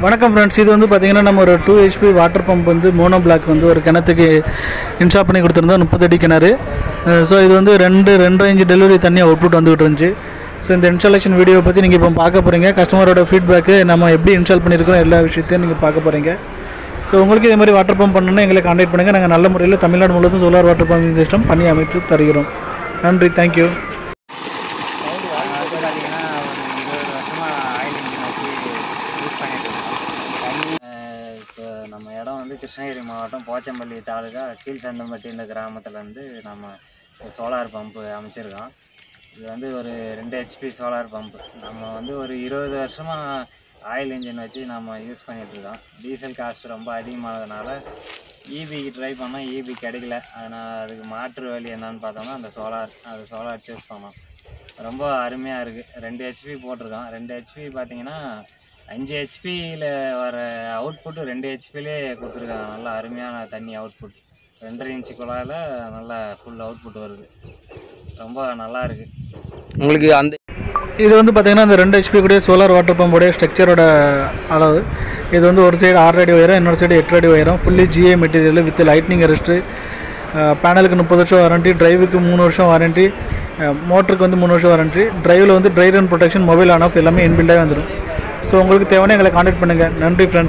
வணக்கம் ஃப்ரெண்ட்ஸ், இது வந்து பார்த்திங்கன்னா நம்ம ஒரு 2 HP வாட்டர் பம்ப் வந்து மோனோ பிளாக் வந்து ஒரு கிணத்துக்கு இன்ஸ்டால் பண்ணி கொடுத்துருந்தோம். 30 அடி கிணறு. ஸோ இது வந்து 2.5 இன்ச் டெலிவரி தண்ணி அவுட்புட் வந்துகிட்டு இருந்துச்சு. ஸோ இந்த இன்ஸ்டாலேஷன் வீடியோ பற்றி நீங்கள் இப்போ பார்க்க போகிறீங்க. கஸ்டமரோட ஃபீட்பேக்கு நம்ம எப்படி இன்ஸ்டால் பண்ணியிருக்கோம் எல்லா விஷயத்தையும் நீங்கள் பார்க்க போகிறீங்க. ஸோ உங்களுக்கு இதே மாதிரி வாட்டர் பம்ப் பண்ணணும்னா எங்களை கான்டாக்ட் பண்ணுங்கள். நாங்கள் நல்ல முறையில் தமிழ்நாடு முழுவதும் சோலார் வாட்டர் பம்பிங் சிஸ்டம் பண்ணி அமைத்து தருகிறோம். நன்றி, தேங்க்யூ. இப்போ நம்ம இடம் வந்து கிருஷ்ணகிரி மாவட்டம் போச்சம்பள்ளி தாலுகா கீழ்சந்தம்பட்டின்ற கிராமத்துலேருந்து நம்ம சோலார் பம்பு அமைச்சிருக்கோம். இது வந்து ஒரு 2 HP சோலார் பம்பு. நம்ம வந்து ஒரு 20 வருஷமாக ஆயில் இன்ஜின் வச்சு நம்ம யூஸ் பண்ணிகிட்ருக்கோம். டீசல் காஸ்ட் ரொம்ப அதிகமானதுனால ஈபிக்கு ட்ரை பண்ணால் ஈபி கிடைக்கல. அதனால் அதுக்கு மாற்று வழி என்னன்னு பார்த்தோம்னா அந்த சோலார் சூஸ் பண்ணோம். ரொம்ப அருமையாக இருக்குது. 2 HP போட்டிருக்கோம். 2 HP பார்த்திங்கன்னா 5 HPயில் வர அவுட்புட்டு 2 HPலே கொடுத்துருக்காங்க. நல்லா அருமையான தண்ணி அவுட்புட். 2.5 இன்ச்சு குழாயில் நல்லா ஃபுல் அவுட்புட் வருது. ரொம்ப நல்லா இருக்குது. உங்களுக்கு அந்த இது வந்து பார்த்திங்கன்னா அந்த 2 HP கூடிய சோலார் வாட்டர் பம்போடைய ஸ்ட்ரக்சரோட அளவு. இது வந்து ஒரு சைடு 6 அடி உயரம், இன்னொரு சைடு 8 அடி உயரம். Fully GA material with lightning arrest. பேனலுக்கு 30 வருஷம் வாரண்ட்டி, டிரைவுக்கு 3 வருஷம் வாரண்ட்டி, மோட்டருக்கு வந்து 3 வருஷம் வாரண்ட்டி. டிரைவில் வந்து try run protection, mobile on off எல்லாமே இன்பில்டாக வந்துடும். ஸோ உங்களுக்கு தேவையான எங்களை கான்டாக்ட் பண்ணுங்கள். நன்றி ஃப்ரெண்ட்ஸ்.